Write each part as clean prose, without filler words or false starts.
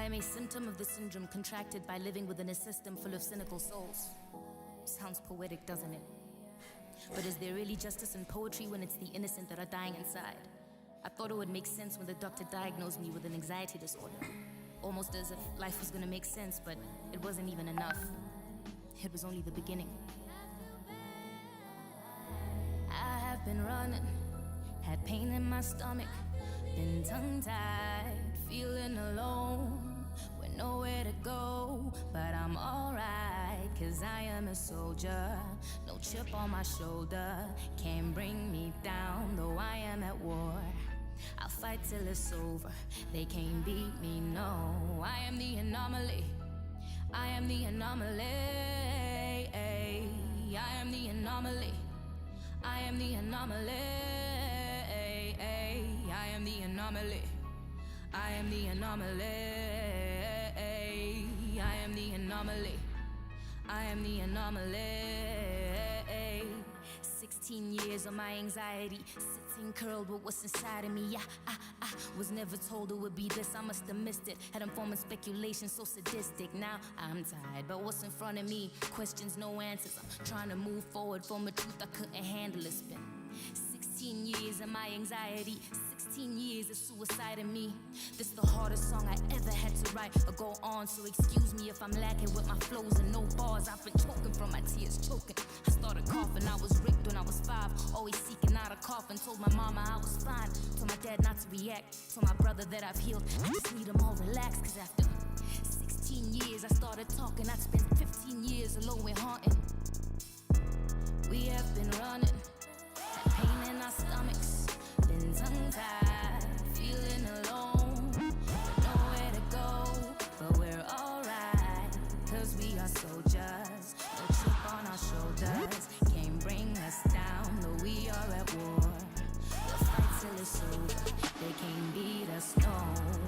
I am a symptom of the syndrome contracted by living within a system full of cynical souls. Sounds poetic, doesn't it? But is there really justice in poetry when it's the innocent that are dying inside? I thought it would make sense when the doctor diagnosed me with an anxiety disorder. Almost as if life was gonna make sense, but it wasn't even enough. It was only the beginning. I have been running, had pain in my stomach, been tongue-tied, feeling alone, with nowhere to go. But I'm alright, 'cause I am a soldier. No chip on my shoulder, can't bring me down, though I am at war. I'll fight till it's over, they can't beat me, no. I am the anomaly, I am the anomaly. I am the anomaly, I am the anomaly. I am the anomaly, I am the anomaly. I am the anomaly, I am the anomaly. 16 years of my anxiety, sitting curled with what's inside of me. I was never told it would be this, I must have missed it. Had informed speculation so sadistic. Now I'm tired, but what's in front of me? Questions, no answers. I'm trying to move forward from a truth I couldn't handle. It's been 16 years of my anxiety, 16 years of suicide in me. This the hardest song I ever had to write or go on, so excuse me if I'm lacking with my flows and no bars. I've been choking from my tears, choking. I started coughing, I was raped when I was 5, always seeking out a coffin. Told my mama I was fine, told my dad not to react, told my brother that I've healed. I just need them all relaxed, 'cause after 16 years I started talking. I'd spent 15 years alone with haunting. We have been running, had pain in our stomachs, been tongue-tied, feeling alone, but nowhere to go. But we're alright, 'cause we are soldiers. No chip on our shoulders, can't bring us down, though we are at war. We'll fight till it's over, they can't beat us, no.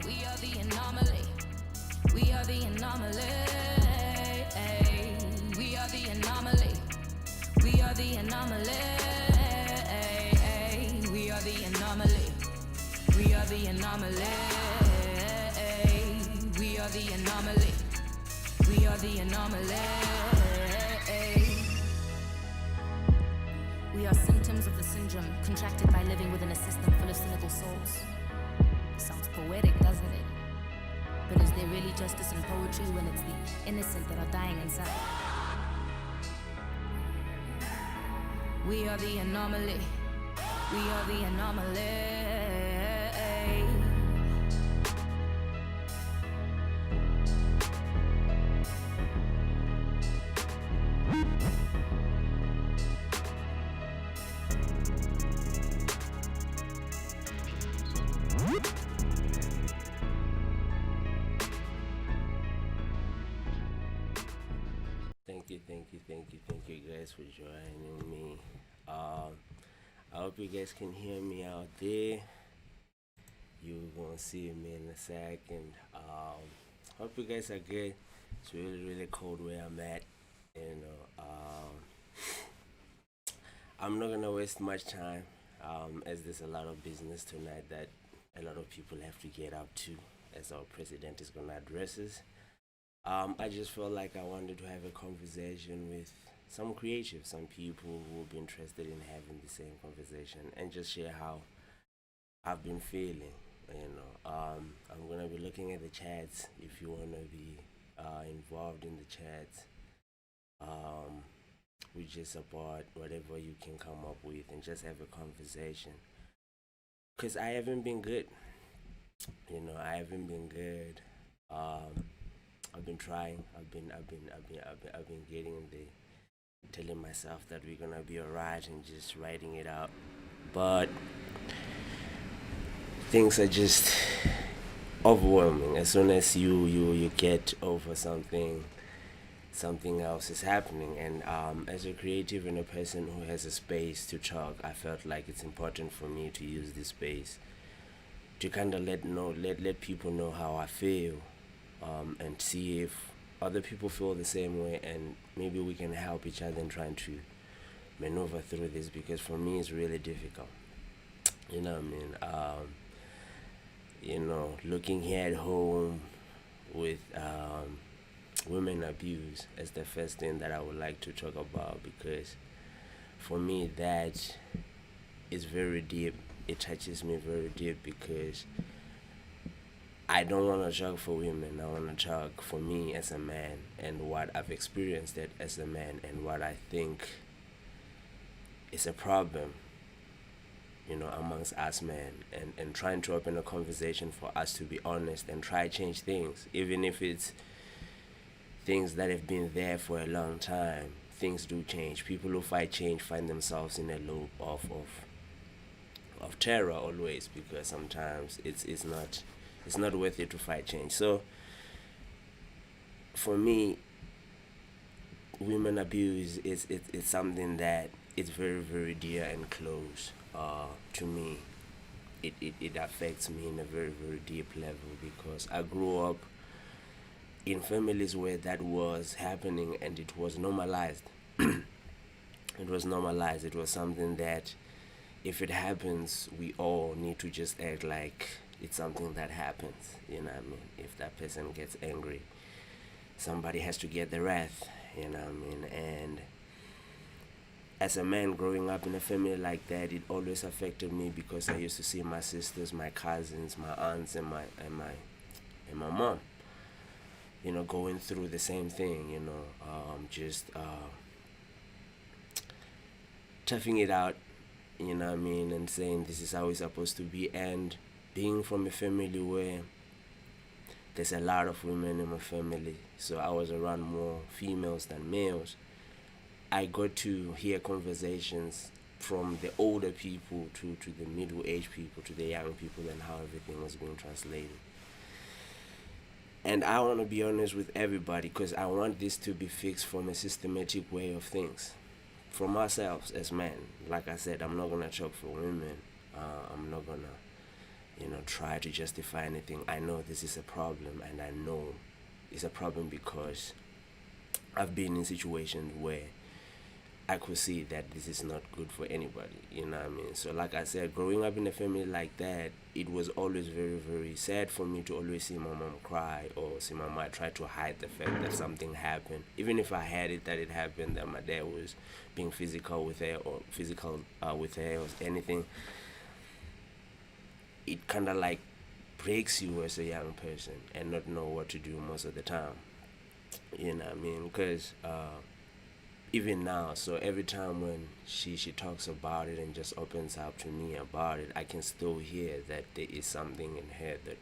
We are the anomaly, we are the anomaly. We are the anomaly, we are the anomaly. We are the anomaly, we are the anomaly. We are the anomaly, we are the anomaly. We are symptoms of the syndrome contracted by living within a system full of cynical souls. Sounds poetic, doesn't it? But is there really justice in poetry when it's the innocent that are dying inside? We are the anomaly, we are the anomaly. Thank you guys for joining me. I hope you guys can hear me out there. You're gonna see me in a second. Hope you guys are good. It's really cold where I'm at. I'm not gonna waste much time, as there's a lot of business tonight that a lot of people have to get up to, as our president is gonna address us. I just felt like I wanted to have a conversation with some creatives, some people who will be interested in having the same conversation and just share how I've been feeling. I'm gonna be looking at the chats. If you wanna be involved in the chats, we just support whatever you can come up with and just have a conversation. 'Cause I haven't been good. I haven't been good. I've been trying. I've been getting there, telling myself that we're gonna be alright and just writing it out. But things are just overwhelming. As soon as you get over something else is happening. And as a creative and a person who has a space to talk, I felt like it's important for me to use this space to kind of let people know how I feel. And see if other people feel the same way, and maybe we can help each other in trying to maneuver through this, because for me it's really difficult. Looking here at home with women abuse as the first thing that I would like to talk about, because for me that is very deep. It touches me very deep because I don't want to talk for women. I want to talk for me as a man and what I've experienced it as a man and what I think is a problem, amongst us men, and trying to open a conversation for us to be honest and try change things, even if it's things that have been there for a long time. Things do change. People who fight change find themselves in a loop of terror always, because sometimes it's not worth it to fight change. So for me, women abuse it's something that it's very, very dear and close to me. It affects me in a very, very deep level because I grew up in families where that was happening and it was normalized. It was normalized. It was something that if it happens, we all need to just act like it's something that happens. You know what I mean? If that person gets angry, somebody has to get the wrath. You know what I mean? And as a man growing up in a family like that, it always affected me because I used to see my sisters, my cousins, my aunts, and my mom, going through the same thing. Just toughing it out. You know what I mean, and saying this is how it's supposed to be. And being from a family where there's a lot of women in my family, so I was around more females than males. I got to hear conversations from the older people to the middle-aged people to the young people and how everything was being translated. And I want to be honest with everybody because I want this to be fixed from a systematic way of things. From ourselves as men, like I said, I'm not going to talk for women. I'm not going to, try to justify anything. I know this is a problem, and I know it's a problem because I've been in situations where I could see that this is not good for anybody, you know what I mean? So like I said, growing up in a family like that, it was always very, very sad for me to always see my mom cry or see my mom try to hide the fact that something happened. Even if I had it that it happened, that my dad was being physical with her or anything, it kind of like breaks you as a young person and not know what to do most of the time, you know what I mean? Because even now, so every time when she talks about it and just opens up to me about it, I can still hear that there is something in her that,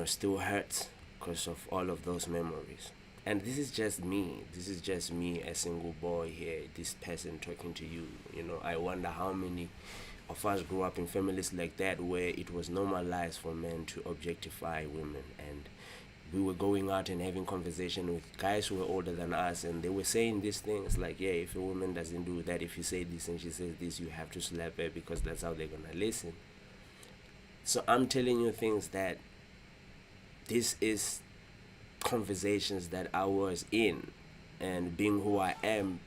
still hurts because of all of those memories. And this is just me. This is just me, a single boy here, this person talking to you. I wonder how many of us grew up in families like that where it was normalized for men to objectify women, and we were going out and having conversation with guys who were older than us, and they were saying these things like, yeah, if a woman doesn't do that, if you say this and she says this, you have to slap her because that's how they're gonna listen. So I'm telling you things that this is conversations that I was in, and being who I am,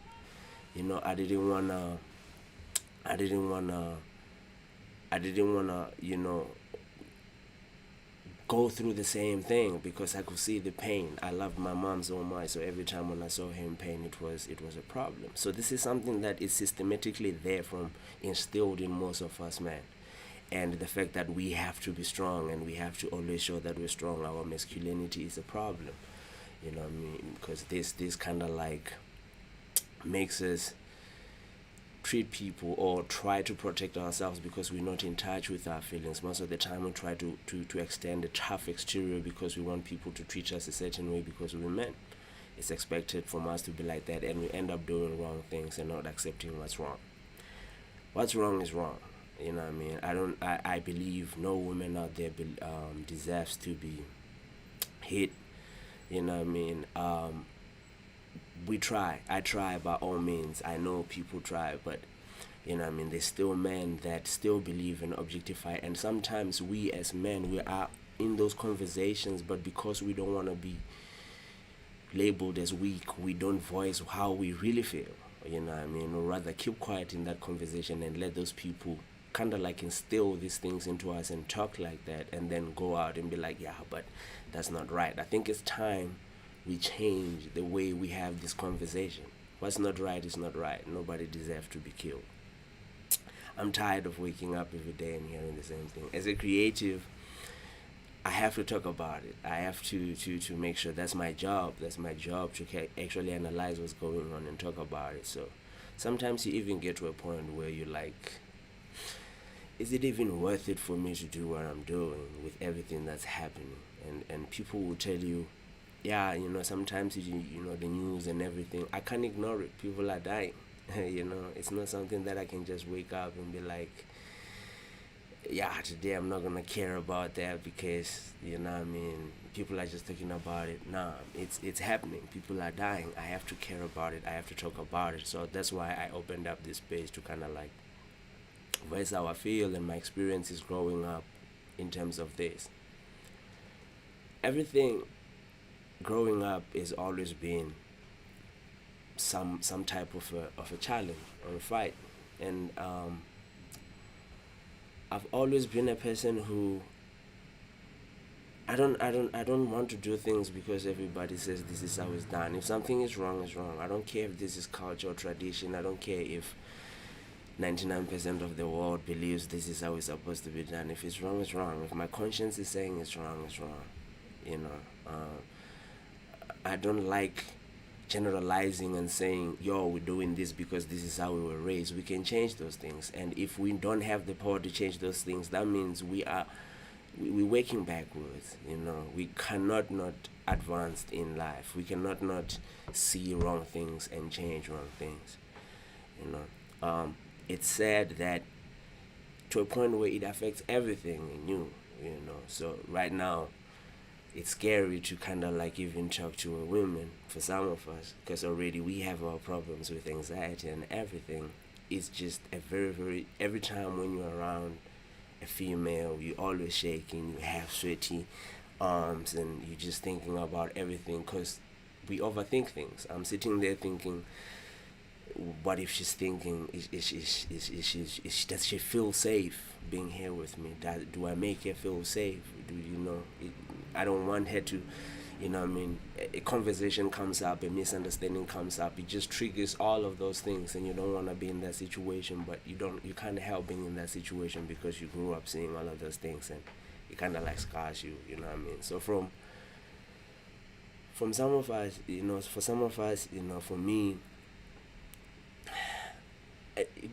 I didn't wanna go through the same thing because I could see the pain. I loved my mom so much, so every time when I saw her in pain, it was a problem. So this is something that is systematically there from instilled in most of us, man. And the fact that we have to be strong and we have to always show that we're strong, our masculinity is a problem. You know what I mean? Because this kind of like makes us treat people or try to protect ourselves because we're not in touch with our feelings. Most of the time we try to extend a tough exterior because we want people to treat us a certain way because we're men. It's expected from us to be like that, and we end up doing wrong things and not accepting what's wrong. What's wrong is wrong. You know what I mean? I believe no woman out there deserves to be hit. You know what I mean? I try by all means. I know people try, but there's still men that still believe and objectify, and sometimes we as men, we are in those conversations, but because we don't want to be labeled as weak, we don't voice how we really feel, or rather keep quiet in that conversation and let those people kind of like instill these things into us and talk like that, and then go out and be like, yeah, but that's not right. I think it's time we change the way we have this conversation. What's not right is not right. Nobody deserves to be killed. I'm tired of waking up every day and hearing the same thing. As a creative, I have to talk about it. I have to make sure that's my job. That's my job to actually analyze what's going on and talk about it. So sometimes you even get to a point where you're like, is it even worth it for me to do what I'm doing with everything that's happening? And people will tell you, yeah, sometimes you know the news and everything. I can't ignore it. People are dying. It's not something that I can just wake up and be like, yeah, today I'm not gonna care about that because people are just talking about it. Nah, it's happening. People are dying. I have to care about it. I have to talk about it. So that's why I opened up this space to kind of like voice how I feel and my experiences growing up in terms of this. Everything growing up has always been some type of a challenge or a fight, and I've always been a person who I don't want to do things because everybody says this is how it's done. If something is wrong, it's wrong. I don't care if this is culture or tradition. I don't care if 99% of the world believes this is how it's supposed to be done. If it's wrong, it's wrong. If my conscience is saying it's wrong, it's wrong. I don't like generalizing and saying, yo, we're doing this because this is how we were raised. We can change those things. And if we don't have the power to change those things, that means we're working backwards. We cannot not advance in life. We cannot not see wrong things and change wrong things. It's sad that to a point where it affects everything in you. So right now, it's scary to kind of like even talk to a woman for some of us, because already we have our problems with anxiety and everything. It's just a very every time when you're around a female, you're always shaking, you have sweaty arms, and you're just thinking about everything because we overthink things. I'm sitting there thinking, what if she's thinking, does she feel safe being here with me? Do I make her feel safe? I don't want her to, a conversation comes up, a misunderstanding comes up, it just triggers all of those things, and you don't want to be in that situation, but you can't help being in that situation because you grew up seeing all of those things, and it kind of like scars you, So from some of us, for some of us, for me,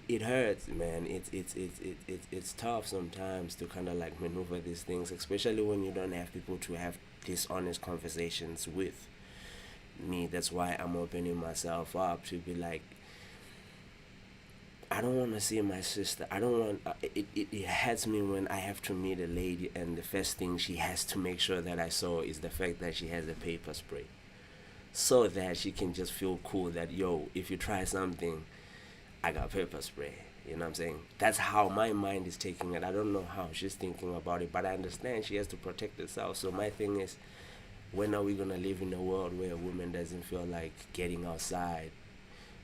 it hurts, man. It's tough sometimes to kind of like maneuver these things, especially when you don't have people to have these honest conversations with. Me, that's why I'm opening myself up to be like, I don't want to see my sister. I don't want. It hurts me when I have to meet a lady and the first thing she has to make sure that I saw is the fact that she has a paper spray, so that she can just feel cool that, yo, if you try something, I got pepper spray. You know what I'm saying? That's how my mind is taking it. I don't know how she's thinking about it, but I understand she has to protect herself. So my thing is, when are we going to live in a world where a woman doesn't feel like getting outside?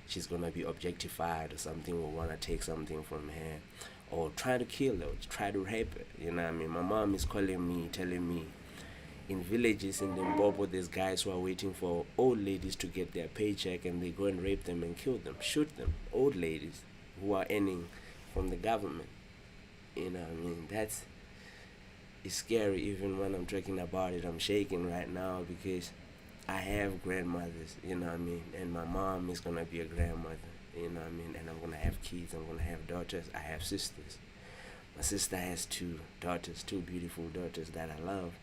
She's going to be objectified or something, or want to take something from her, or try to kill her, or try to rape her. You know what I mean? My mom is calling me, telling me, in villages in Limpopo, there's guys who are waiting for old ladies to get their paycheck, and they go and rape them and kill them, shoot them. Old ladies who are earning from the government. You know what I mean? It's scary. Even when I'm talking about it, I'm shaking right now because I have grandmothers, you know what I mean? And my mom is going to be a grandmother, you know what I mean? And I'm going to have kids, I'm going to have daughters, I have sisters. My sister has 2 daughters, 2 beautiful daughters that I love.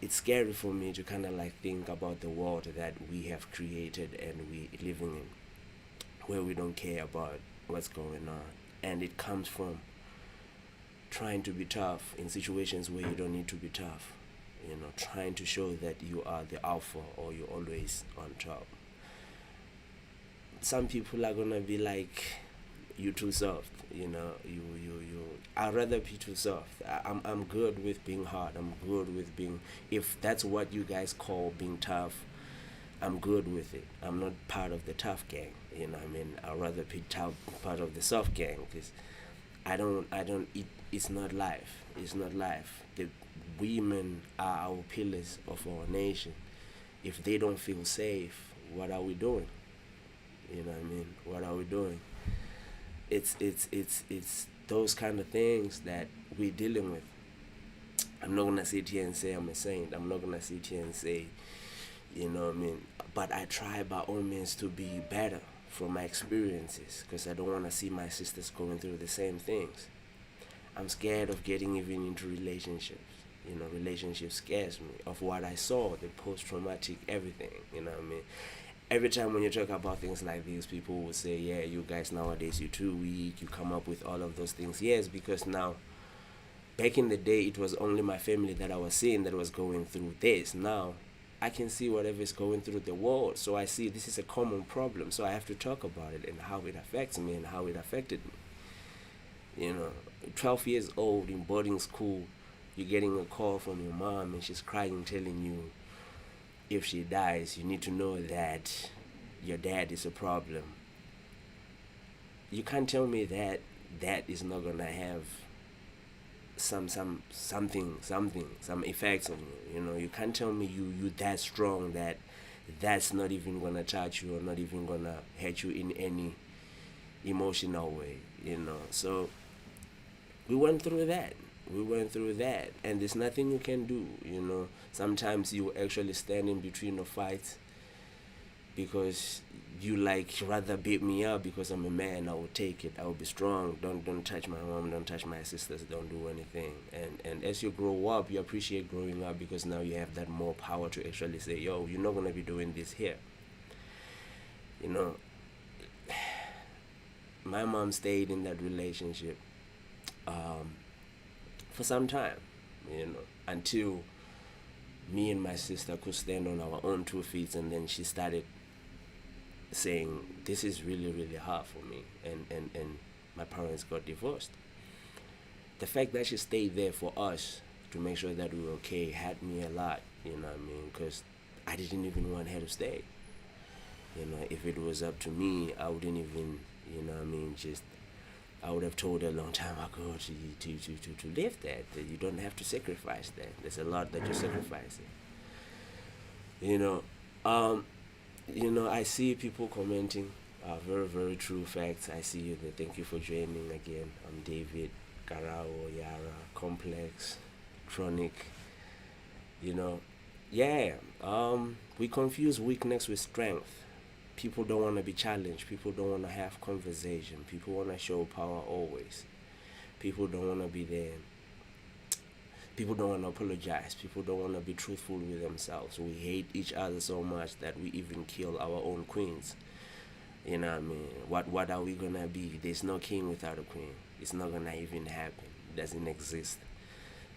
It's scary for me to kind of like think about the world that we have created and we living in, where we don't care about what's going on. And it comes from trying to be tough in situations where you don't need to be tough. Trying to show that you are the alpha or you're always on top. Some people are gonna be like, you too soft, I'd rather be too soft. I'm good with being hard. I'm good with being, if that's what you guys call being tough, I'm good with it. I'm not part of the tough gang, I'd rather be part of the soft gang, because It's not life. It's not life. The women are our pillars of our nation. If they don't feel safe, what are we doing? You know what I mean? What are we doing? It's those kind of things that we're dealing with. I'm not gonna sit here and say I'm a saint. I'm not gonna sit here and say, you know what I mean? But I try by all means to be better from my experiences, because I don't want to see my sisters going through the same things. I'm scared of getting even into relationships. You know, relationships scares me of what I saw, the post-traumatic everything. You know what I mean? Every time when you talk about things like these, people will say, yeah, you guys nowadays, you're too weak, you come up with all of those things. Yes, because now, back in the day, it was only my family that I was seeing that was going through this. Now, I can see whatever is going through the world. So I see this is a common problem. So I have to talk about it and how it affects me and how it affected me. You know, 12 years old in boarding school, you're getting a call from your mom and she's crying, telling you, if she dies, you need to know that your dad is a problem. You can't tell me that that is not gonna have some effects on you. You know, you can't tell me you that strong that that's not even gonna touch you or not even gonna hurt you in any emotional way. You know, so we went through that. And there's nothing you can do. You know, sometimes you actually stand in between the fights because you like rather beat me up because I'm a man. I will take it. I will be strong. Don't touch my mom. Don't touch my sisters. Don't do anything. And as you grow up, you appreciate growing up because now you have that more power to actually say, yo, you're not gonna be doing this here. You know, my mom stayed in that relationship for some time, you know, until me and my sister could stand on our own 2 feet, and then she started saying, this is really, really hard for me, and my parents got divorced. The fact that she stayed there for us to make sure that we were okay had me a lot, you know what I mean, because I didn't even want her to stay. You know, if it was up to me, I wouldn't even, you know what I mean, I would have told her a long time ago to live that you don't have to sacrifice that. There's a lot that you're sacrificing. You know, I see people commenting very, very true facts. I see you there. Thank you for joining again. I'm David, Garao, Yara, Complex, Chronic. You know, yeah, we confuse weakness with strength. People don't want to be challenged. People don't want to have conversation. People want to show power always. People don't want to be there. People don't want to apologize. People don't want to be truthful with themselves. We hate each other so much that we even kill our own queens. You know what I mean? What are we going to be? There's no king without a queen. It's not going to even happen. It doesn't exist.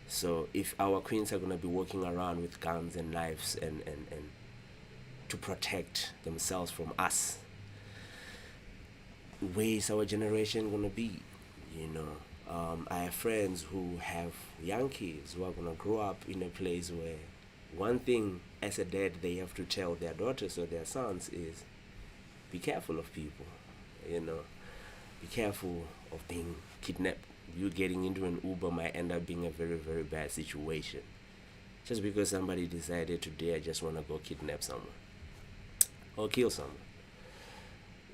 So if our queens are going to be walking around with guns and knives and to protect themselves from us, where is our generation gonna be? You know, I have friends who have young kids who are gonna grow up in a place where one thing as a dad they have to tell their daughters or their sons is, be careful of people. You know, be careful of being kidnapped. You getting into an Uber might end up being a very, very bad situation, just because somebody decided today I just want to go kidnap someone or kill someone.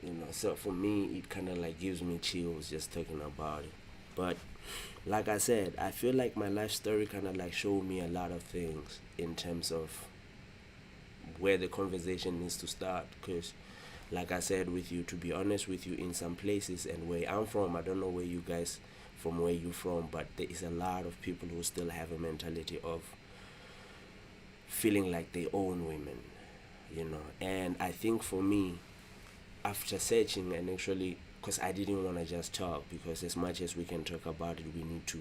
You know, so for me, it kind of like gives me chills just talking about it. But like I said, I feel like my life story kind of like showed me a lot of things in terms of where the conversation needs to start. Because like I said with you, to be honest with you, in some places and where I'm from, I don't know where you guys from, where you from, but there is a lot of people who still have a mentality of feeling like they own women. You know, and I think for me, after searching and actually, because I didn't want to just talk, because as much as we can talk about it, we need to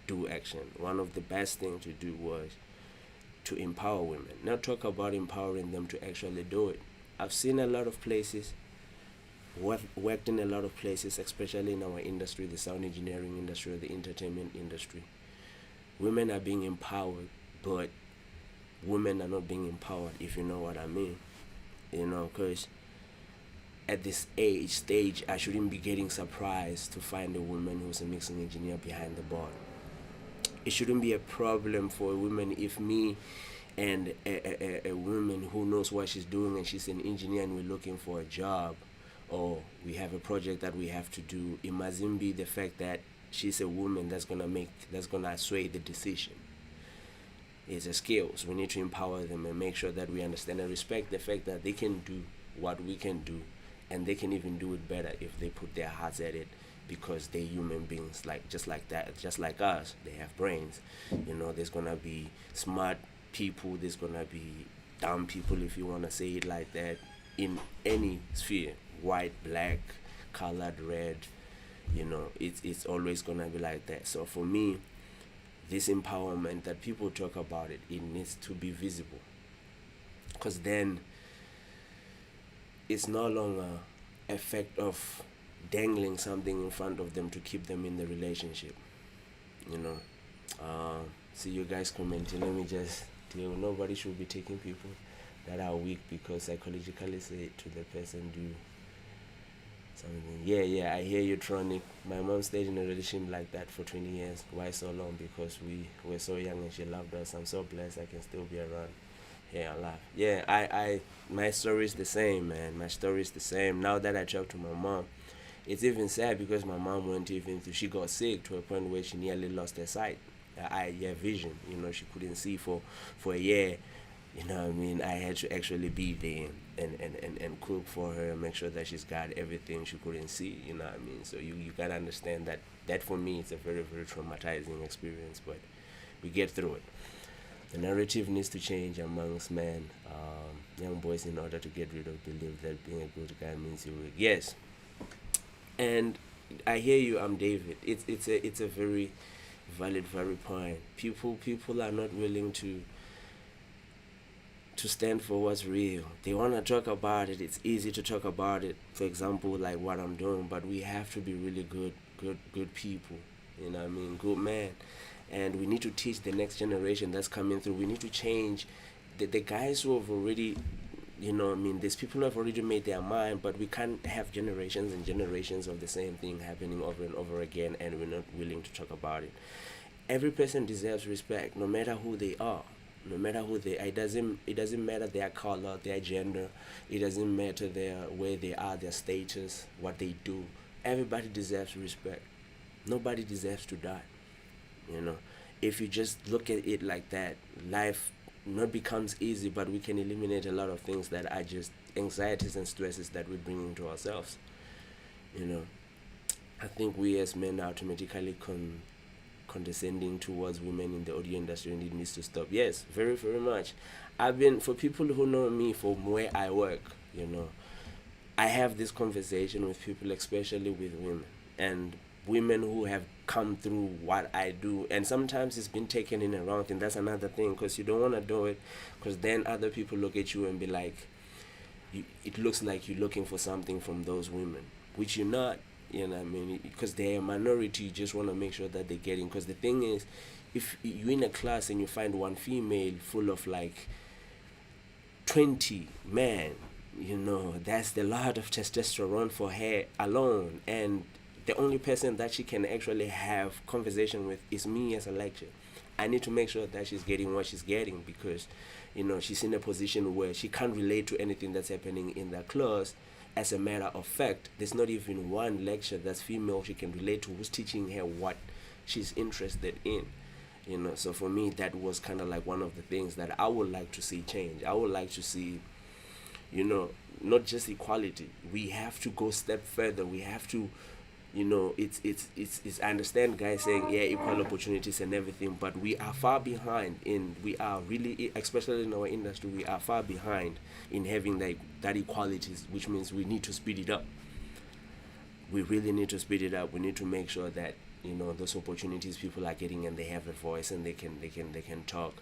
do action. One of the best things to do was to empower women, not talk about empowering them to actually do it. I've seen a lot of places, worked in a lot of places, especially in our industry, the sound engineering industry, the entertainment industry. Women are being empowered, but women are not being empowered, if you know what I mean. You know, because at this stage, I shouldn't be getting surprised to find a woman who's a mixing engineer behind the board. It shouldn't be a problem for a woman if me and a woman who knows what she's doing and she's an engineer and we're looking for a job, or we have a project that we have to do. It mustn't be the fact that she's a woman that's gonna sway the decision. It's a skills. We need to empower them and make sure that we understand and respect the fact that they can do what we can do, and they can even do it better if they put their hearts at it, because they're human beings, just like that, just like us. They have brains. There's gonna be smart people, there's gonna be dumb people, if you wanna say it like that, in any sphere, white, black, colored, red. It's always gonna be like that. So for me, this empowerment that people talk about, it needs to be visible, because then it's no longer a fact of dangling something in front of them to keep them in the relationship. See you guys commenting. Let me just deal. Nobody should be taking people that are weak because psychologically say to the person, do something. Yeah, I hear you, Tronic. My mom stayed in a relationship like that for 20 years. Why so long? Because we were so young and she loved us. I'm so blessed I can still be around. Yeah, I laugh. Yeah, my story is the same, man. My story is the same. Now that I talk to my mom, it's even sad because my mom went even through, she got sick to a point where she nearly lost her sight, vision. She couldn't see for a year. I had to actually be there and cook for her and make sure that she's got everything she couldn't see. So you gotta understand that for me it's a very, very traumatizing experience, but we get through it. The narrative needs to change amongst men, young boys, in order to get rid of belief that being a good guy means you're weak. Yes, and I hear you. I'm David. It's a very valid point. People are not willing to stand for what's real. They want to talk about it. It's easy to talk about it. For example, like what I'm doing, but we have to be really good people. Good men. And we need to teach the next generation that's coming through. We need to change the guys who have already, there's people who have already made their mind, but we can't have generations and generations of the same thing happening over and over again, and we're not willing to talk about it. Every person deserves respect, no matter who they are. No matter who they are, it doesn't matter their color, their gender, it doesn't matter where they are, their status, what they do. Everybody deserves respect. Nobody deserves to die. If you just look at it like that, life not becomes easy, but we can eliminate a lot of things that are just anxieties and stresses that we bring into ourselves. I think we as men are automatically condescending towards women in the audio industry, and it needs to stop. Yes, very, very much. For people who know me from where I work, I have this conversation with people, especially with women, and women who have come through what I do, and sometimes it's been taken in a wrong thing. That's another thing, because you don't want to do it, because then other people look at you and be like, it looks like you're looking for something from those women, which you're not. Because they're a minority, you just want to make sure that they're getting. Because the thing is, if you're in a class and you find one female full of like 20 men, that's a lot of testosterone for her alone, and the only person that she can actually have conversation with is me as a lecturer. I need to make sure that she's getting what she's getting, because she's in a position where she can't relate to anything that's happening in the class. As a matter of fact, there's not even one lecture that's female she can relate to who's teaching her what she's interested in. So for me, that was kind of like one of the things that I would like to see change. I would like to see, not just equality. We have to go a step further. We have to, it's I understand guys saying, yeah, equal opportunities and everything, but we are far behind we are really, especially in our industry, we are far behind in having that equality, which means we need to speed it up. We really need to speed it up. We need to make sure that those opportunities people are getting, and they have a voice, and they can talk.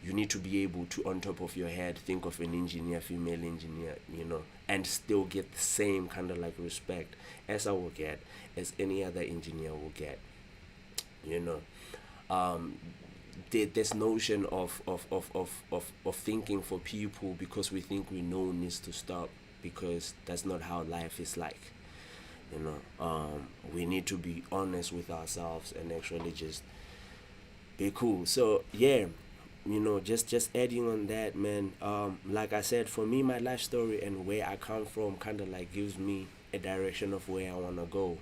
You need to be able to, on top of your head, think of an engineer, female engineer, and still get the same kind of like respect as I will get, as any other engineer will get. This notion of thinking for people because we think we know needs to stop. because that's not how life is like. You know, we need to be honest with ourselves and actually just be cool. So yeah, you know, just adding on that, man. Like I said, for me, my life story and where I come from kind of like gives me a direction of where I wanna go.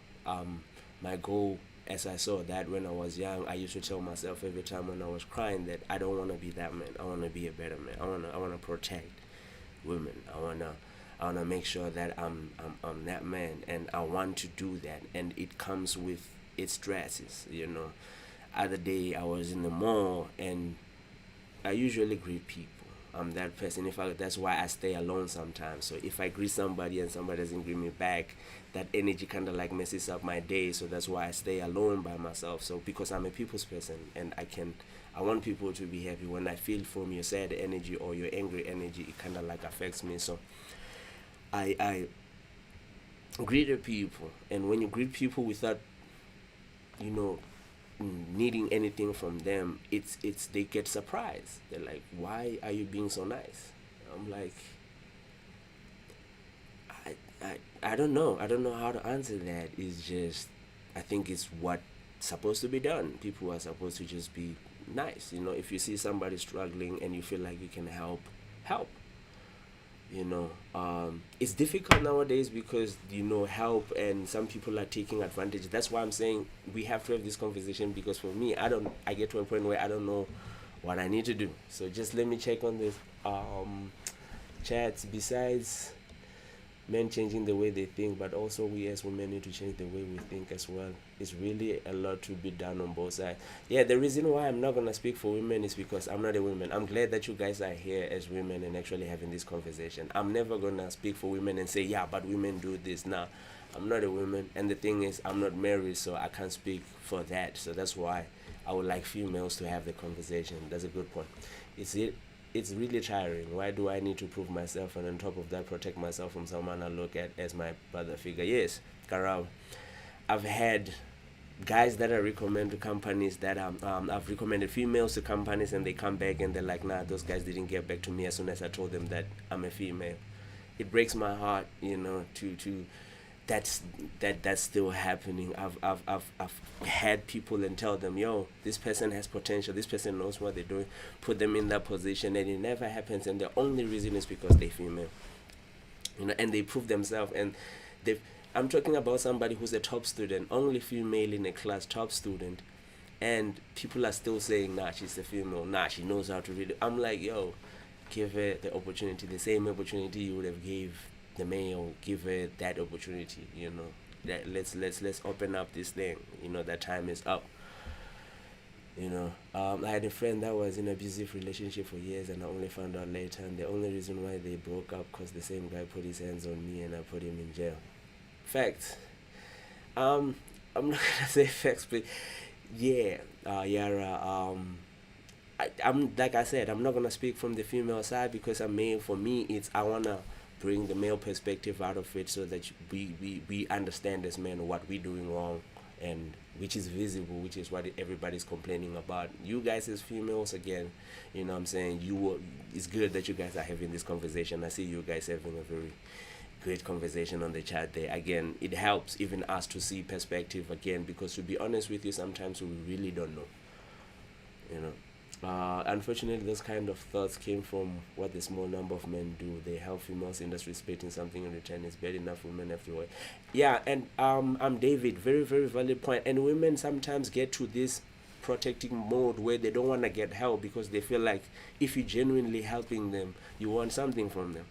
My goal, as I saw that when I was young, I used to tell myself every time when I was crying that I don't wanna be that man. I wanna be a better man. I wanna protect women. I wanna make sure that I'm that man, and I want to do that. And it comes with its stresses, you know. Other day I was in the mall and I usually greet people. I'm that person. In fact, that's why I stay alone sometimes. So if I greet somebody and somebody doesn't greet me back, that energy kind of like messes up my day. So that's why I stay alone by myself. So because I'm a people's person and I want people to be happy. When I feel from your sad energy or your angry energy, it kind of like affects me. So I greet people, and when you greet people without, you know, needing anything from them, it's they get surprised. They're like, why are you being so nice? I'm like, I don't know. I don't know how to answer that. It's just, I think it's what's supposed to be done. People are supposed to just be nice. You know, if you see somebody struggling and you feel like you can help. You know, it's difficult nowadays because, you know, help, and some people are taking advantage. That's why I'm saying we have to have this conversation, because for me, I get to a point where I don't know what I need to do. So just let me check on this chats. Besides men changing the way they think, but also we as women need to change the way we think as well. It's really a lot to be done on both sides. Yeah, the reason why I'm not gonna speak for women is because I'm not a woman. I'm glad that you guys are here as women and actually having this conversation. I'm never gonna speak for women and say, yeah, but women do this. Nah, I'm not a woman, and the thing is, I'm not married, so I can't speak for that. So that's why I would like females to have the conversation. That's a good point. It's really tiring. Why do I need to prove myself, and on top of that protect myself from someone I look at as my father figure? Yes, Karao. I've had guys that I recommend to companies that I've recommended females to companies, and they come back and they're like, nah, those guys didn't get back to me as soon as I told them that I'm a female. It breaks my heart, you know, to that's that's still happening. I've had people and tell them, yo, this person has potential, this person knows what they're doing, put them in that position, and it never happens, and the only reason is because they're female, you know, and they prove themselves. And they I'm talking about somebody who's a top student, only female in a class, top student, and people are still saying, nah, she's a female, nah, she knows how to read it. I'm like, yo, give her the opportunity, the same opportunity you would have gave the male. Give her that opportunity, you know. That let's open up this thing, you know. That time is up, you know. I had a friend that was in an abusive relationship for years, and I only found out later, and the only reason why they broke up because the same guy put his hands on me and I put him in jail. Facts. I'm not gonna say facts, but yeah, Yara. I'm like I said, I'm not gonna speak from the female side because I'm male. For me, it's I wanna bring the male perspective out of it so that we understand as men what we're doing wrong, and which is visible, which is what everybody's complaining about. You guys as females, again, you know what I'm saying, it's good that you guys are having this conversation. I see you guys having a very great conversation on the chat there. Again, it helps even us to see perspective again, because to be honest with you, sometimes we really don't know, you know. Unfortunately, those kind of thoughts came from what the small number of men do. They help females industry expecting something in return. It's bad enough women everywhere. Yeah, and I'm David. Very, very valid point. And women sometimes get to this protecting mode where they don't want to get help because they feel like if you're genuinely helping them, you want something from them,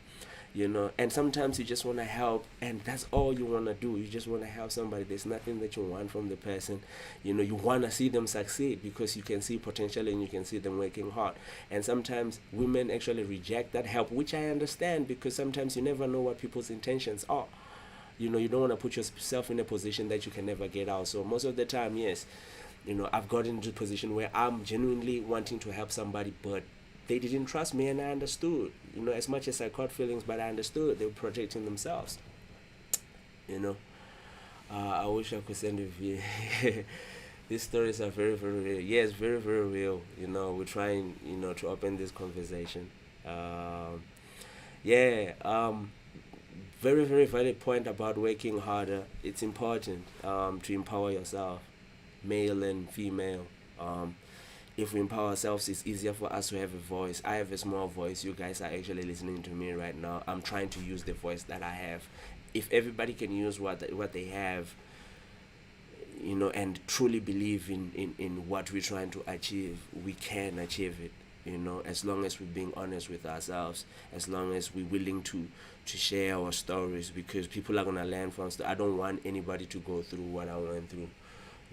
you know. And sometimes you just want to help, and that's all you want to do. You just want to help somebody. There's nothing that you want from the person, you know. You want to see them succeed because you can see potential and you can see them working hard. And sometimes women actually reject that help, which I understand, because sometimes you never know what people's intentions are, you know. You don't want to put yourself in a position that you can never get out. So most of the time, yes, you know, I've gotten into a position where I'm genuinely wanting to help somebody, but they didn't trust me, and I understood. You know, as much as I caught feelings, but I understood they were protecting themselves. You know, I wish I could send a video. These stories are very, very real. Yes, very, very real. You know, we're trying, you know, to open this conversation. Yeah. very, very valid point about working harder. It's important to empower yourself, male and female. If we empower ourselves, it's easier for us to have a voice. I have a small voice. You guys are actually listening to me right now. I'm trying to use the voice that I have. If everybody can use what they have, and truly believe in what we're trying to achieve, we can achieve it. As long as we're being honest with ourselves, as long as we're willing to share our stories, because people are gonna learn from I don't want anybody to go through what I went through.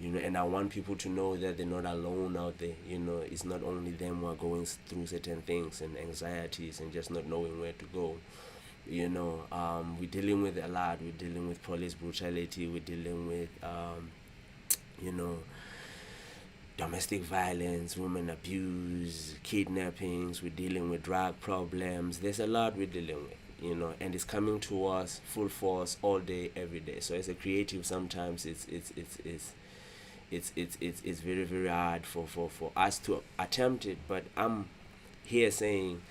And I want people to know that they're not alone out there. It's not only them who are going through certain things and anxieties and just not knowing where to go. We're dealing with a lot. We're dealing with police brutality. We're dealing with, domestic violence, women abuse, kidnappings. We're dealing with drug problems. There's a lot we're dealing with, and it's coming to us full force all day, every day. So as a creative, sometimes it's very, very hard for us to attempt it. But I'm here saying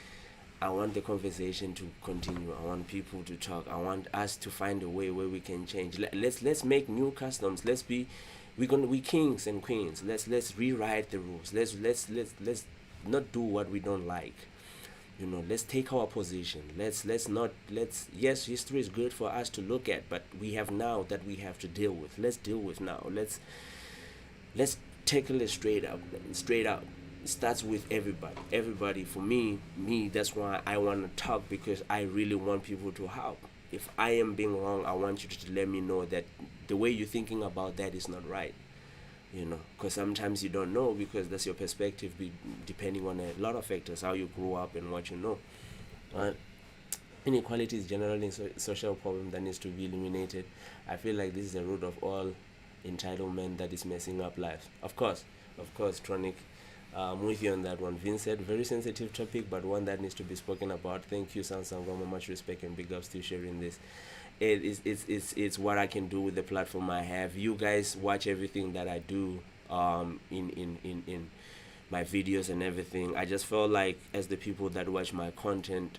I want the conversation to continue. I want people to talk. I want us to find a way where we can change. Let's make new customs. We kings and queens. Let's rewrite the rules. Let's not do what we don't like. Let's take our position. Yes, history is good for us to look at, but we have now that we have to deal with. Let's deal with now. Let's tackle it straight up. It starts with everybody. For me, that's why I want to talk, because I really want people to help. If I am being wrong, I want you to let me know that the way you're thinking about that is not right. Because sometimes you don't know, because that's your perspective, depending on a lot of factors, how you grew up and what you know. Inequality is generally a social problem that needs to be eliminated. I feel like this is the root of all entitlement that is messing up lives. Of course, Tronic. I'm with you on that one. Vincent, very sensitive topic, but one that needs to be spoken about. Thank you, Sansangoma. Much respect and big ups to sharing this. It's what I can do with the platform I have. You guys watch everything that I do in my videos and everything. I just feel like, as the people that watch my content,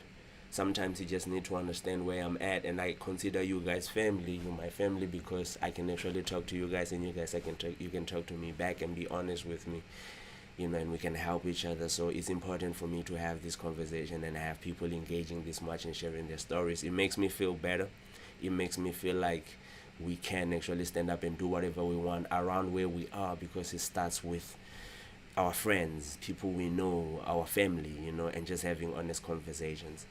sometimes you just need to understand where I'm at, and I consider you guys family. You're my family, because I can actually talk to you guys, and you guys you can talk to me back and be honest with me. And we can help each other. So it's important for me to have this conversation and have people engaging this much and sharing their stories. It makes me feel better. It makes me feel like we can actually stand up and do whatever we want around where we are, because it starts with our friends, people we know, our family, and just having honest conversations.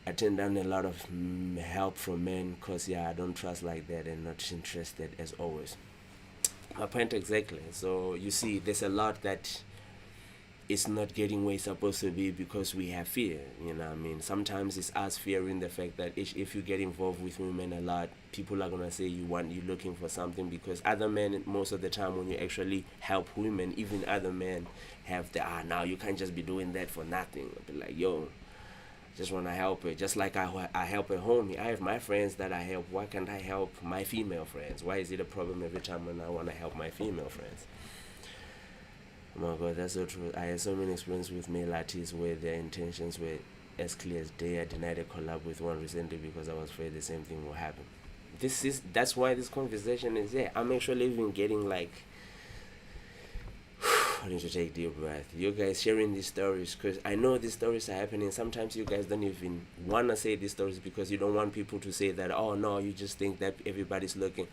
I turn down a lot of help from men, because I don't trust like that and not interested, as always. My point exactly. So you see, there's a lot that is not getting where it's supposed to be, because we have fear. Sometimes it's us fearing the fact that if you get involved with women a lot, people are gonna say you're looking for something, because other men, most of the time when you actually help women, even other men have now you can't just be doing that for nothing. I'll be like, yo, just want to help her. Just like I help a homie. I have my friends that I help. Why can't I help my female friends? Why is it a problem every time when I want to help my female friends? Oh my God, that's so true. I had so many experiences with male artists where their intentions were as clear as day. I denied a collab with one recently because I was afraid the same thing will happen. That's why this conversation is there. I'm actually even getting like, I need to take a deep breath. You guys sharing these stories, because I know these stories are happening. Sometimes you guys don't even want to say these stories, because you don't want people to say that, oh no, you just think that everybody's looking.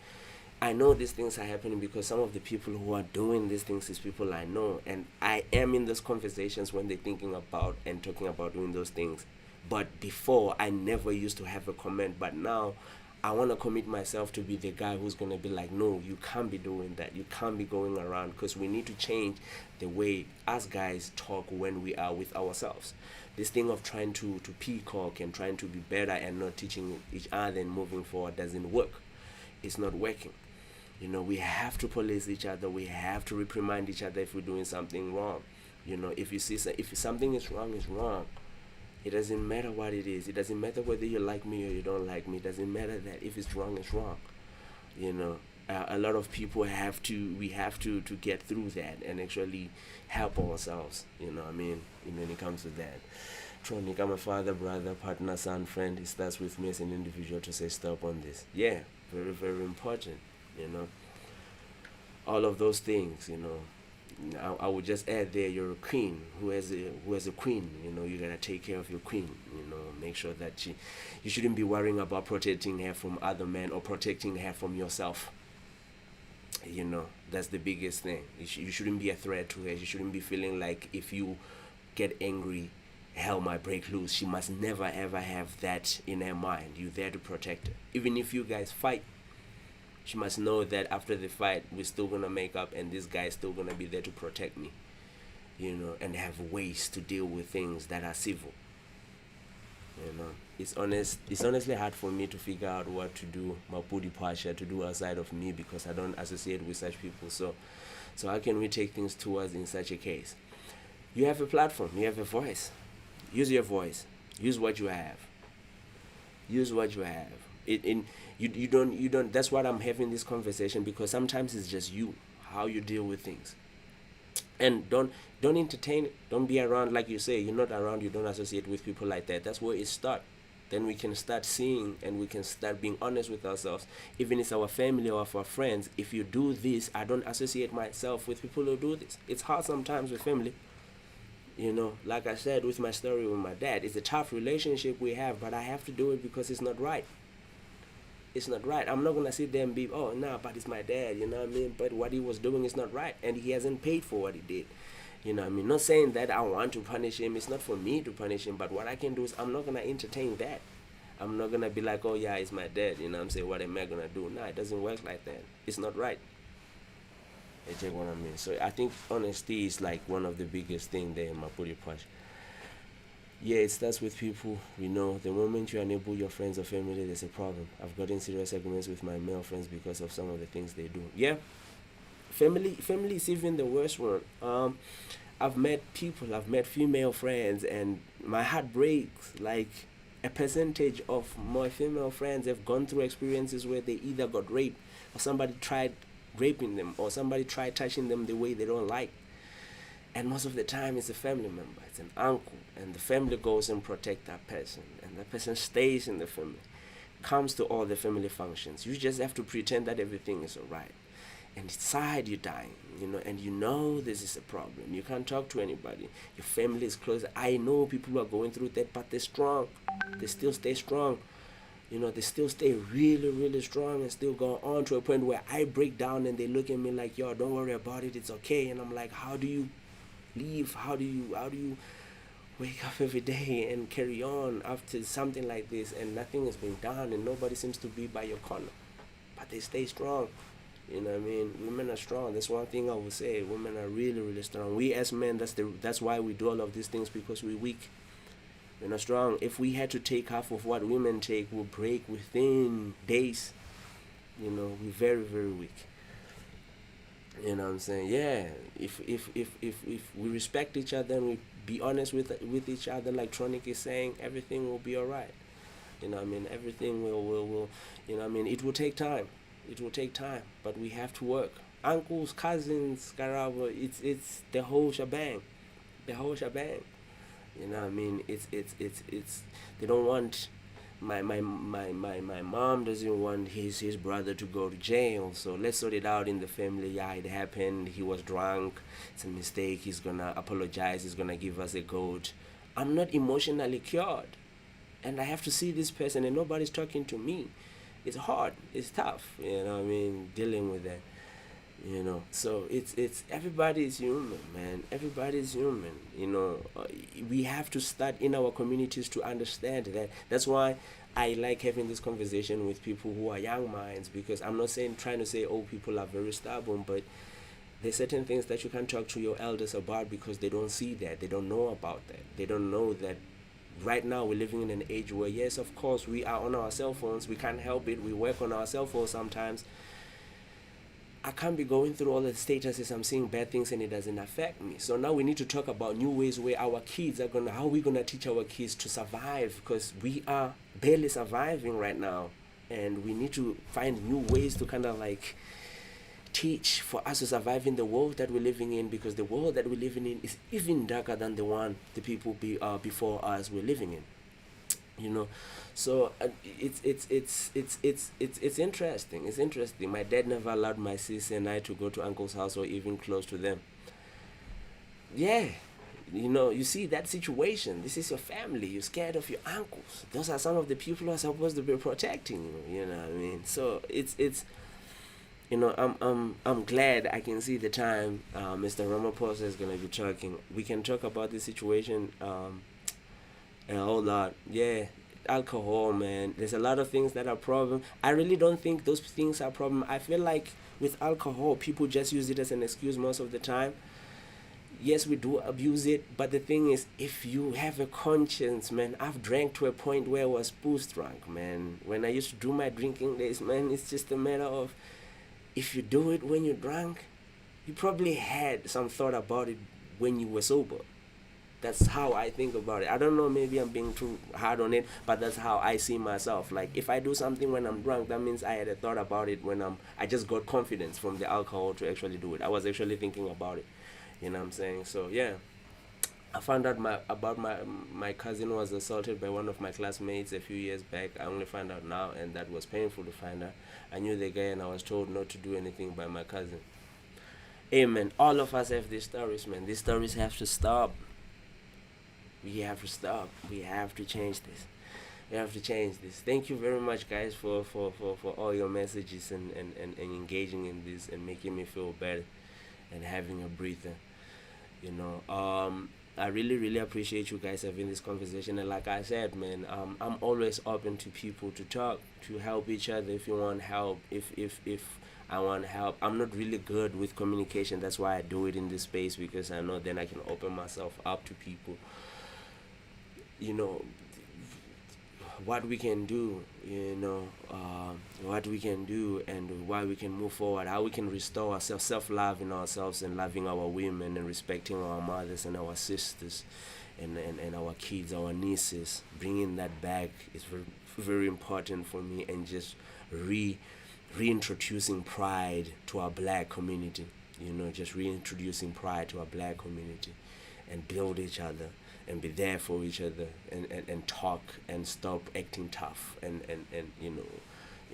I know these things are happening because some of the people who are doing these things is people I know, and I am in those conversations when they're thinking about and talking about doing those things. But before, I never used to have a comment, but now I want to commit myself to be the guy who's going to be like, no, you can't be doing that. You can't be going around, because we need to change the way us guys talk when we are with ourselves. This thing of trying to peacock and trying to be better and not teaching each other and moving forward doesn't work. It's not working. We have to police each other. We have to reprimand each other if we're doing something wrong. If something is wrong, it's wrong. It doesn't matter what it is. It doesn't matter whether you like me or you don't like me. It doesn't matter that. If it's wrong, it's wrong. A lot of people we have to get through that and actually help ourselves. When it comes to that. Tronic, I'm a father, brother, partner, son, friend. It starts with me as an individual to say stop on this. Yeah, very, very important, you know. All of those things, you know. I would just add there, you're a queen who has a queen, you know. You gotta take care of your queen, you know. Make sure that you shouldn't be worrying about protecting her from other men or protecting her from yourself. You know, that's the biggest thing. You shouldn't be a threat to her. You shouldn't be feeling like if you get angry, hell might break loose. She must never ever have that in her mind. You're there to protect her. Even if you guys fight, she must know that after the fight, we're still gonna make up, and this guy is still gonna be there to protect me. You know, and have ways to deal with things that are civil. You know, it's honestly hard for me to figure out what to do, Mapudi Pasha, to do outside of me, because I don't associate with such people. So how can we take things towards in such a case? You have a platform, you have a voice. Use your voice. Use what you have. Use what you have. You don't. That's what I'm having this conversation, because sometimes it's just you, how you deal with things. And don't entertain it. Don't be around, like you say, you're not around, you don't associate with people like that. That's where it starts. Then we can start seeing, and we can start being honest with ourselves. Even if it's our family or our friends, if you do this, I don't associate myself with people who do this. It's hard sometimes with family. You know, like I said with my story with my dad, it's a tough relationship we have, but I have to do it because it's not right. It's not right. I'm not going to sit there and be, oh, nah, but it's my dad, you know what I mean? But what he was doing is not right, and he hasn't paid for what he did. You know what I mean? Not saying that I want to punish him. It's not for me to punish him, but what I can do is I'm not going to entertain that. I'm not going to be like, oh, yeah, it's my dad, you know what I'm saying? What am I going to do? Nah, it doesn't work like that. It's not right. You get what I mean? So I think honesty is like one of the biggest things there in Mapudi Pash. Yeah, it starts with people. We know the moment you enable your friends or family, there's a problem. I've gotten serious arguments with my male friends because of some of the things they do. Yeah, family is even the worst one. I've met female friends, and my heart breaks. Like, a percentage of my female friends have gone through experiences where they either got raped, or somebody tried raping them, or somebody tried touching them the way they don't like. And most of the time it's a family member, it's an uncle, and the family goes and protect that person, and that person stays in the family, comes to all the family functions. You just have to pretend that everything is alright, and inside you're dying, you know, and you know this is a problem. You can't talk to anybody. Your family is close. I know people who are going through that, but they're strong. They still stay strong. You know, they still stay really, really strong and still go on to a point where I break down and they look at me like, yo, don't worry about it, it's okay. And I'm like, how do you leave? How do you wake up every day and carry on after something like this, and nothing has been done and nobody seems to be by your corner, but they stay strong? You know what I mean? Women are strong. That's one thing I would say. Women are really, really strong. We as men, that's why we do all of these things, because we're weak. We're not strong. If we had to take half of what women take, we'll break within days. You know, we're very, very weak. You know what I'm saying? Yeah. If we respect each other and we be honest with each other, like Tronic is saying, everything will be alright. You know what I mean? Everything will you know what I mean? It will take time. It will take time, but we have to work. Uncles, cousins, Karaba, it's the whole shebang. The whole shebang. You know what I mean? It's they don't want my mom doesn't want his brother to go to jail, so let's sort it out in the family. Yeah, it happened, he was drunk, it's a mistake, he's gonna apologize, he's gonna give us a code. I'm not emotionally cured, and I have to see this person and nobody's talking to me. It's hard, it's tough, you know what I mean, dealing with that. You know, so it's everybody is human, man. Everybody is human. You know, we have to start in our communities to understand that. That's why I like having this conversation with people who are young minds, because I'm not trying to say old people are very stubborn, but there's certain things that you can't talk to your elders about because they don't see that, they don't know about that, they don't know that. Right now we're living in an age where, yes, of course, we are on our cell phones, we can't help it, we work on our cell phones sometimes. I can't be going through all the statuses, I'm seeing bad things and it doesn't affect me. So now we need to talk about new ways where our kids are how are we gonna teach our kids to survive, because we are barely surviving right now, and we need to find new ways to kind of like teach for us to survive in the world that we're living in, because the world that we're living in is even darker than the one the people before us were living in. You know, so it's interesting. It's interesting. My dad never allowed my sister and I to go to uncle's house or even close to them. Yeah, you know, you see that situation. This is your family. You're scared of your uncles. Those are some of the people who are supposed to be protecting you. You know what I mean? So it's you know, I'm glad I can see the time Mr. Ramaphosa is gonna be talking. We can talk about the situation and a whole lot. Yeah, alcohol, man. There's a lot of things that are problem. I really don't think those things are problem. I feel like with alcohol, people just use it as an excuse most of the time. Yes, we do abuse it, but the thing is, if you have a conscience, man, I've drank to a point where I was boost drunk, man. When I used to do my drinking days, man, it's just a matter of, if you do it when you're drunk, you probably had some thought about it when you were sober. That's how I think about it. I don't know, maybe I'm being too hard on it, but that's how I see myself. Like, if I do something when I'm drunk, that means I had a thought about it when I just got confidence from the alcohol to actually do it. I was actually thinking about it. You know what I'm saying? So yeah, I found out my cousin was assaulted by one of my classmates a few years back. I only found out now, and that was painful to find out. I knew the guy, and I was told not to do anything by my cousin. Hey man, all of us have these stories, man. These stories have to stop. We have to stop. We have to change this. We have to change this. Thank you very much, guys, for all your messages and engaging in this and making me feel better and having a breather. You know, I really appreciate you guys having this conversation. And like I said, man, I'm always open to people to talk, to help each other. If you want help, if I want help, I'm not really good with communication. That's why I do it in this space, because I know then I can open myself up to people. You know, what we can do, you know, what we can do and why we can move forward, how we can restore ourselves, self-love in ourselves, and loving our women and respecting our mothers and our sisters and our kids, our nieces. Bringing that back is very important for me, and just reintroducing pride to our black community, you know, just reintroducing pride to our black community, and build each other and be there for each other, and talk and stop acting tough and you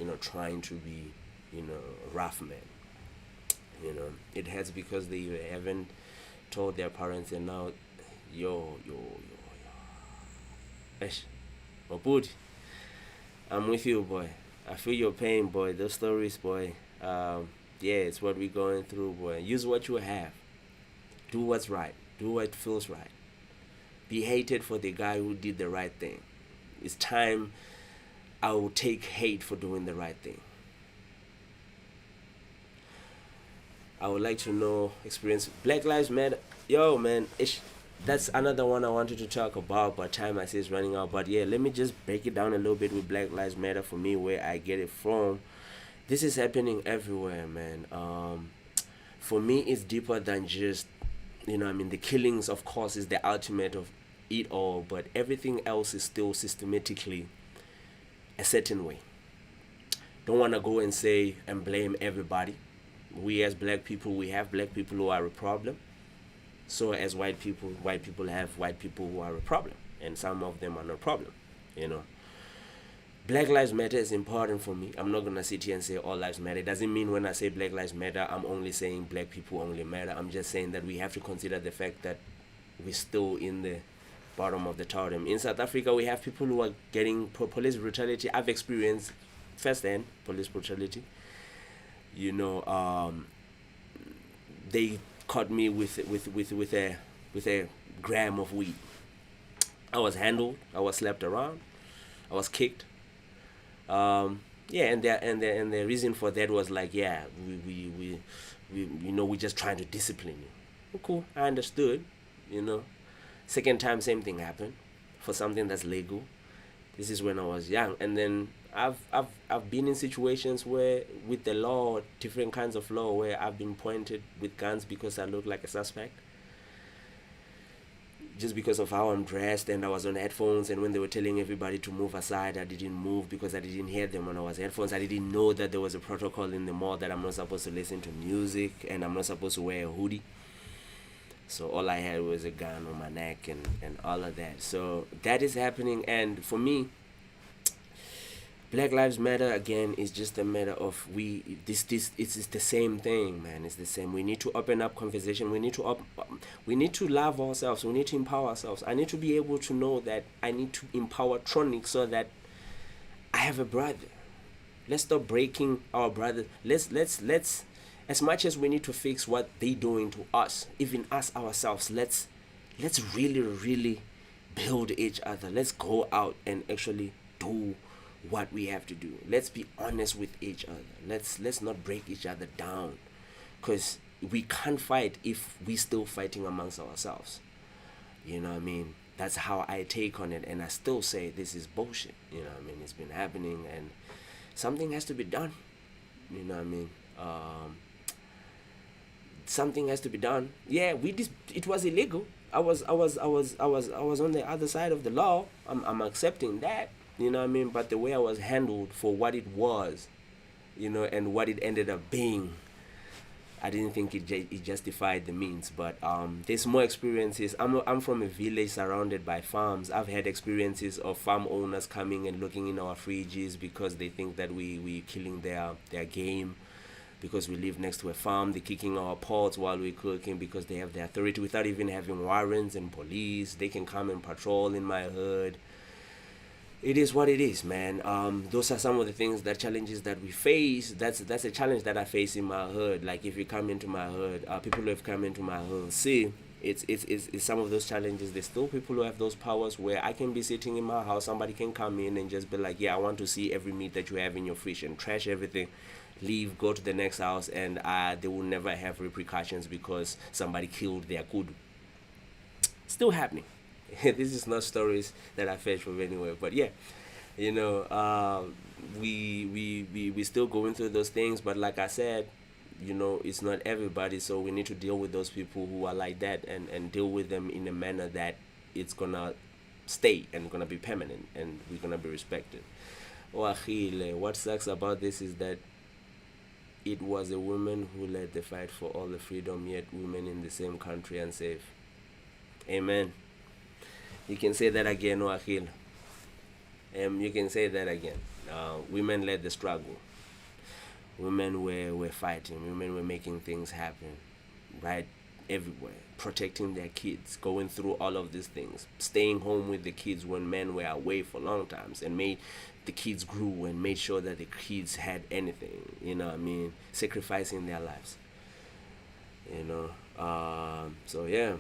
know trying to be, you know, rough man. You know, it has, because they haven't told their parents, and now yo Esh, Mapudi, I'm with you, boy. I feel your pain, boy. Those stories, boy. Yeah, it's what we're going through, boy. Use what you have. Do what's right. Do what feels right. Be hated for the guy who did the right thing. It's time I will take hate for doing the right thing. I would like to know experience Black Lives Matter. Yo, man, that's another one I wanted to talk about, but time I see is running out. But yeah, let me just break it down a little bit with Black Lives Matter for me, where I get it from. This is happening everywhere, man. For me, it's deeper than just, you know, I mean, the killings, of course, is the ultimate of it all, but everything else is still systematically a certain way. Don't want to go and say and blame everybody. We as black people, we have black people who are a problem. So as white people have white people who are a problem, and some of them are no problem, you know. Black Lives Matter is important for me. I'm not going to sit here and say all lives matter. It doesn't mean when I say Black Lives Matter, I'm only saying black people only matter. I'm just saying that we have to consider the fact that we're still in the bottom of the totem. In South Africa, we have people who are getting police brutality. I've experienced firsthand police brutality. You know, they caught me with a gram of weed. I was handled. I was slapped around. I was kicked. Yeah, and the reason for that was like, yeah, we you know, we just trying to discipline you. Oh, cool, I understood. You know, second time same thing happened for something that's legal. This is when I was young, and then I've been in situations where with the law, different kinds of law, where I've been pointed with guns because I look like a suspect. just because of how I'm dressed, and I was on headphones, and when they were telling everybody to move aside, I didn't move because I didn't hear them when I was headphones. I didn't know that there was a protocol in the mall that I'm not supposed to listen to music and I'm not supposed to wear a hoodie. So all I had was a gun on my neck and all of that. So that is happening, and for me, Black Lives Matter again is just a matter of this it's the same thing, man. It's the same. We need to open up conversation. We need to love ourselves. We need to empower ourselves. I need to be able to know that I need to empower Tronic so that I have a brother. Let's stop breaking our brothers. Let's as much as we need to fix what they doing to us, even us ourselves, let's really build each other. Let's go out and actually do what we have to do. Let's be honest with each other. Let's not break each other down, because we can't fight if we still fighting amongst ourselves. You know what I mean? That's how I take on it, and I still say this is bullshit. You know what I mean? It's been happening, and something has to be done. You know what I mean? Something has to be done. Yeah, it was illegal. I was on the other side of the law. I'm accepting that. You know what I mean? But the way I was handled for what it was, you know, and what it ended up being, I didn't think it justified the means. But there's more experiences. I'm from a village surrounded by farms. I've had experiences of farm owners coming and looking in our fridges because they think that we killing their game, because we live next to a farm. They're kicking our pots while we're cooking because they have the authority without even having warrants and police. They can come and patrol in my hood. It is what it is, man. Those are some of the things, that challenges that we face. That's a challenge that I face in my hood. Like, if you come into my hood, people who have come into my hood, see, it's some of those challenges. There's still people who have those powers where I can be sitting in my house, somebody can come in and just be like, yeah, I want to see every meat that you have in your fridge, and trash everything, leave, go to the next house, and they will never have repercussions because somebody killed their kudu. Still happening. This is not stories that I fetch from anywhere, but yeah, you know, we still going through those things. But like I said, you know, it's not everybody, so we need to deal with those people who are like that, and deal with them in a manner that it's gonna stay and gonna be permanent, and we're gonna be respected. What sucks about this is that it was a woman who led the fight for all the freedom, yet women in the same country unsafe. Amen. You can say that again, Oakhil. You can say that again. Women led the struggle. Women were fighting. Women were making things happen, right? Everywhere. Protecting their kids, going through all of these things. Staying home with the kids when men were away for long times, and made the kids grew and made sure that the kids had anything. You know what I mean? Sacrificing their lives. You know? So yeah.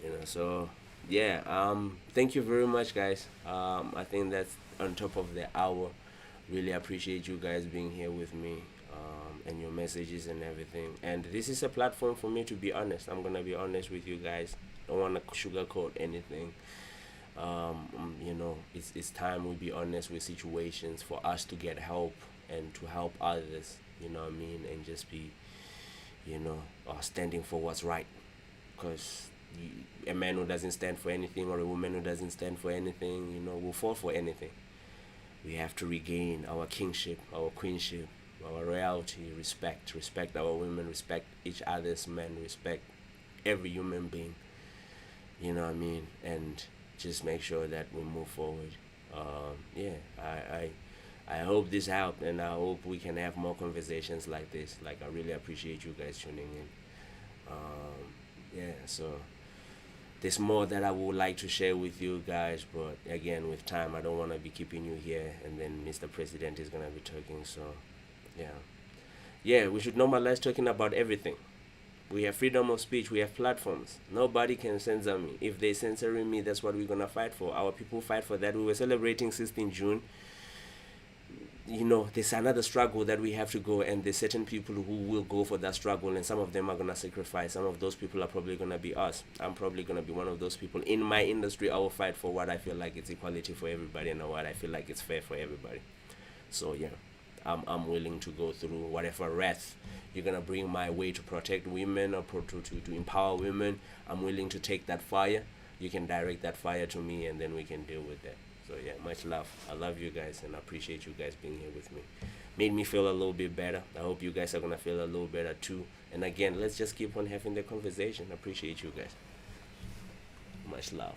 You know, so... yeah, thank you very much, guys. I think that's on top of the hour. Really appreciate you guys being here with me, and your messages and everything. And this is a platform for me to be honest. I'm gonna be honest with you guys. Don't wanna sugarcoat anything. You know, it's time we be honest with situations for us to get help and to help others. You know what I mean? And just be, you know, standing for what's right. Because a man who doesn't stand for anything, or a woman who doesn't stand for anything, you know, will fall for anything. We have to regain our kingship, our queenship, our royalty, respect our women, respect each other's men, respect every human being. You know what I mean? And just make sure that we move forward. Yeah, I hope this helped, and I hope we can have more conversations like this. Like, I really appreciate you guys tuning in. Yeah, so there's more that I would like to share with you guys, but again, with time, I don't want to be keeping you here, and then Mr. President is going to be talking. So yeah, we should normalize talking about everything. We have freedom of speech, we have platforms. Nobody can censor me. If they're censoring me, that's what we're going to fight for. Our people fight for that. We were celebrating 16 June. You know, there's another struggle that we have to go, and there's certain people who will go for that struggle, and some of them are going to sacrifice. Some of those people are probably going to be us. I'm probably going to be one of those people. In my industry, I will fight for what I feel like it's equality for everybody, and what I feel like it's fair for everybody. So yeah, I'm willing to go through whatever wrath you're gonna bring my way to protect women or to empower women. I'm willing to take that fire. You can direct that fire to me, and then we can deal with that. So yeah, much love. I love you guys, and I appreciate you guys being here with me. Made me feel a little bit better. I hope you guys are gonna feel a little better too. And again, let's just keep on having the conversation. I appreciate you guys. Much love.